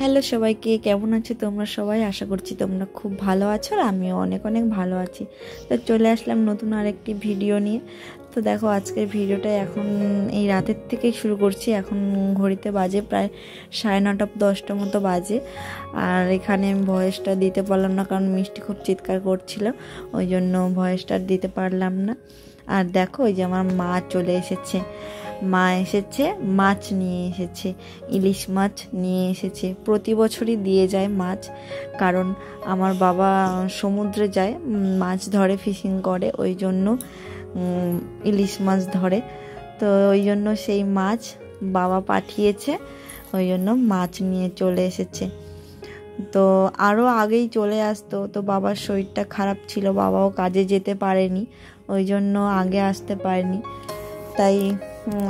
Hello সবাইকে, কেমন আছো তোমরা সবাই? আশা করছি তোমরা খুব ভালো আছো আর আমিও অনেক অনেক ভালো আছি। তো চলে আসলাম নতুন আরেকটি ভিডিও নিয়ে। তো দেখো, আজকের ভিডিওটা এখন এই রাতের থেকেই শুরু করছি। এখন ঘড়িতে বাজে প্রায় 9:30 10টা মতো বাজে। আর এখানে আমি ভয়েসটা দিতে পারলাম না, কারণ মিষ্টি খুব চিৎকার করছিল, ওই জন্য ভয়েসটা দিতে পারলাম না। আর দেখো, ওই যে আমার মা চলে এসেছে। মা এসেছে, মাছ নিয়ে এসেছে, ইলিশ মাছ নিয়ে এসেছে। প্রতি বছরই দিয়ে যায় মাছ, কারণ আমার বাবা সমুদ্রে যায়, মাছ ধরে, ফিশিং করে, ওই জন্য ইলিশ মাছ ধরে। তো ওই জন্য সেই মাছ বাবা পাঠিয়েছে, ওই জন্য মাছ নিয়ে চলে এসেছে। তো আরও আগেই চলে আসতো, তো বাবার শরীরটা খারাপ ছিল, বাবাও কাজে যেতে পারেনি, ওই জন্য আগে আসতে পারেনি। তাই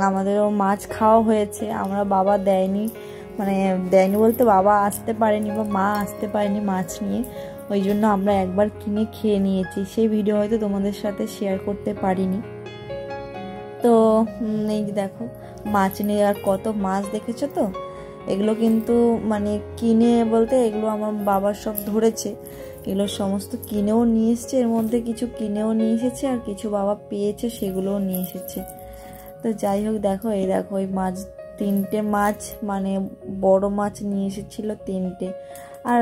আমাদেরও মাছ খাওয়া হয়েছে। আমরা বাবা দেয়নি, মানে দেয়নি বলতে বাবা আসতে পারেনি বা মা আসতে পারেনি মাছ নিয়ে, ওই জন্য আমরা একবার কিনে খেয়ে নিয়েছি। সেই ভিডিও হয়তো তোমাদের সাথে শেয়ার করতে পারিনি। তো এই যে দেখো, মাছ নিয়ে আর কত মাছ দেখেছো তো। এগুলো কিন্তু মানে কিনে বলতে এগুলো আমার বাবা সব ধরেছে, এগুলো সমস্ত কিনেও নিয়ে এসেছে। এর মধ্যে কিছু কিনেও নিয়ে এসেছে আর কিছু বাবা পেয়েছে, সেগুলোও নিয়ে এসেছে। তো যাই হোক, দেখো এই দেখো, ওই মাছ 3টে মাছ, মানে বড় মাছ নিয়ে এসেছিল 3টে। আর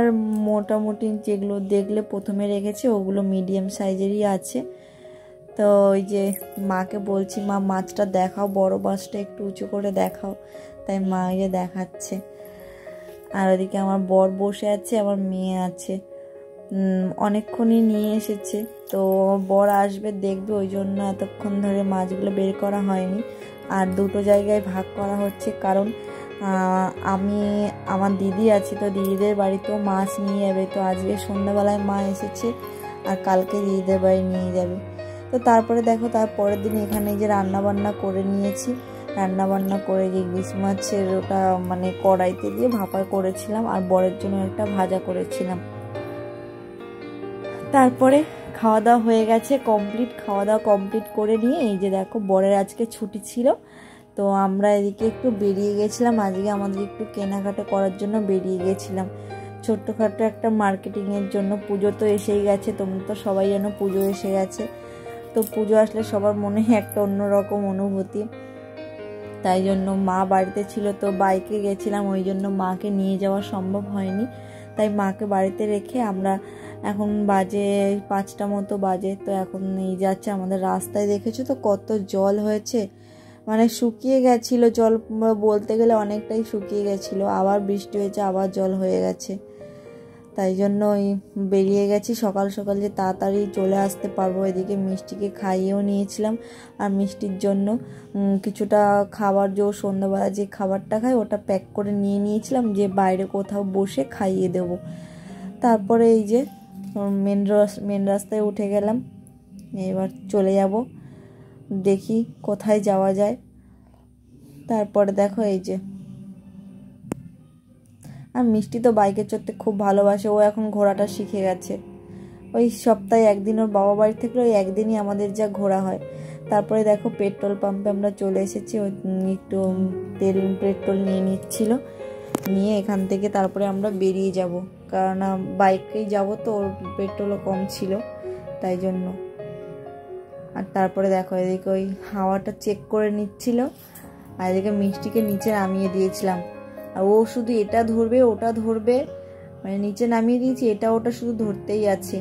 মোটামুটি যেগুলো দেখলে প্রথমে রেখেছে ওগুলো মিডিয়াম সাইজেরই আছে। তো ওই যে মাকে বলছি, মা মাছটা দেখাও, বড় মাছটা একটু উঁচু করে দেখাও। তাই মা যে দেখাচ্ছে। আর ওদিকে আমার বর বসে আছে, আমার মেয়ে আছে। অনেকক্ষণই নিয়ে এসেছে, তো বর আসবে দেখবে, ওই জন্য এতক্ষণ ধরে মাছগুলো বের করা হয়নি। আর দুটো জায়গায় ভাগ করা হচ্ছে, কারণ আমি আমার দিদি আছে, তো দিদিদের বাড়িতেও মাছ নিয়ে যাবে। তো আজকে সন্ধ্যাবেলায় মা এসেছে আর কালকে দিদিদের বাড়ি নিয়ে যাবে। তো তারপরে দেখো, তারপরের দিন এখানে যে রান্না বান্না করে নিয়েছি। রান্না বান্না করে যে ইলিশ মাছের ওটা মানে কড়াইতে দিয়ে ভাপা করেছিলাম, আর বরের জন্য একটা ভাজা করেছিলাম। তারপরে খাওয়া দাওয়া হয়ে গেছে কমপ্লিট। খাওয়া দাওয়া কমপ্লিট করে নিয়ে এই যে দেখো, বরের আজকে ছুটি ছিল, তো আমরা এদিকে একটু বেরিয়ে গেছিলাম। আজকে আমাদের একটু কেনাকাটা করার জন্য বেরিয়ে গেছিলাম, ছোট্টখাটো একটা মার্কেটিংয়ের জন্য। পুজো তো এসেই গেছে, তোমরা তো সবাই জানো পুজো এসে গেছে। তো পুজো আসলে সবার মনে একটা অন্যরকম অনুভূতি। তাই জন্য মা বাড়িতে ছিল, তো বাইকে গেছিলাম, ওই জন্য মাকে নিয়ে যাওয়া সম্ভব হয়নি। তাই মাকে বাড়িতে রেখে আমরা এখন বাজে 5টা মতো বাজে। তো এখন নিয়ে যাচ্ছে আমাদের রাস্তায়। দেখেছো তো কত জল হয়েছে, মানে শুকিয়ে গেছিলো জল, বলতে গেলে অনেকটাই শুকিয়ে গেছিলো। আবার বৃষ্টি হয়েছে, আবার জল হয়ে গেছে। তাই জন্য ওই বেরিয়ে গেছি সকাল সকাল, যে তাড়াতাড়ি চলে আসতে পারবো। এদিকে মিষ্টিকে খাইয়েও নিয়েছিলাম, আর মিষ্টির জন্য কিছুটা খাবার, যে সন্ধ্যাবেলা যে খাবারটা খাই ওটা প্যাক করে নিয়ে নিয়েছিলাম, যে বাইরে কোথাও বসে খাইয়ে দেব। তারপরে এই যে মেন রাস্তায় উঠে গেলাম, এবার চলে যাব, দেখি কোথায় যাওয়া যায়। তারপরে দেখো এই যে, আর মিষ্টি তো বাইকে চড়তে খুব ভালোবাসে, ও এখন ঘোড়াটা শিখে গেছে। ওই সপ্তাহে একদিন ওর বাবা বাড়ি থেকে ওই একদিনই আমাদের যা ঘোরা হয়। তারপরে দেখো, পেট্রোল পাম্পে আমরা চলে এসেছি, একটু পেট্রোল নিয়ে নিচ্ছিল, নিয়ে এখান থেকে তারপরে আমরা বেরিয়ে যাব, কারণ বাইকেই যাব, তো ওর পেট্রোলও কম ছিল, তাই জন্য। আর তারপরে দেখো, এদিকে ওই হাওয়াটা চেক করে নিচ্ছিল, আর এদিকে মিষ্টিকে নিচে নামিয়ে দিয়েছিলাম। আর ও শুধু এটা ধরবে ওটা ধরবে, মানে নিচে নামিয়ে দিয়েছি, এটা ওটা শুধু ধরতেই আছে।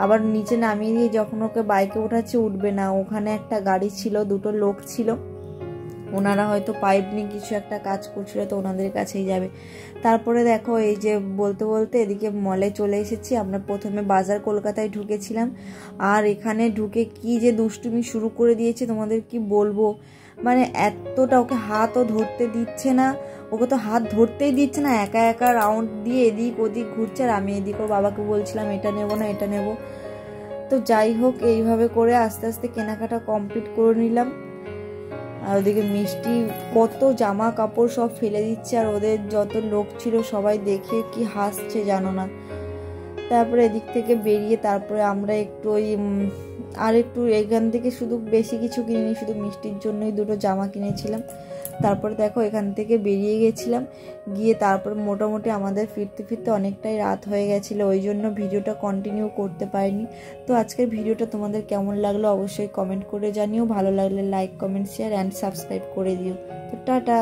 আবার নিচে নামিয়ে দিয়ে যখন ওকে বাইকে উঠাচ্ছে, উঠবে না। ওখানে একটা গাড়ি ছিল, দুটো লোক ছিল, ওনারা হয়তো পাইপ নিয়ে কিছু একটা কাজ করছিল, তো ওনাদের কাছেই যাবে। তারপরে দেখো, এই যে বলতে বলতে এদিকে মলে চলে এসেছি। আমরা প্রথমে বাজার কলকাতায় ঢুকেছিলাম, আর এখানে ঢুকে কি যে দুষ্টুমি শুরু করে দিয়েছে তোমাদের কি বলবো। মানে এতটা, ওকে হাতও ধরতে দিচ্ছে না, ওকে তো হাত ধরতেই দিচ্ছে না, একা একা রাউন্ড দিয়ে এদিক ওদিক ঘুরছে। আর আমি এদিক ওর বাবাকে বলছিলাম এটা নেবো না এটা নেবো। তো যাই হোক, এইভাবে করে আস্তে আস্তে কেনাকাটা কমপ্লিট করে নিলাম। আর ওদিকে মিষ্টি কত জামা কাপড় সব ফেলে দিচ্ছে, আর ওদের যত লোক ছিল সবাই দেখে কি হাসছে জানো না। তারপরে এদিক থেকে বেরিয়ে তারপরে আমরা একটু ওই আর একটু এখান থেকে শুধু বেশি কিছু কিনিনি, শুধু মিষ্টির জন্যই দুটো জামা কিনেছিলাম। তারপরে দেখো এখান থেকে বেরিয়ে গেছিলাম, গিয়ে তারপর মোটামুটি আমাদের ফিরতে ফিরতে অনেকটাই রাত হয়ে গেছিলো, ওই জন্য ভিডিওটা কন্টিনিউ করতে পারিনি। তো আজকের ভিডিওটা তোমাদের কেমন লাগলো অবশ্যই কমেন্ট করে জানিও, ভালো লাগলে like comment share and subscribe করে দিও। তো টাটা।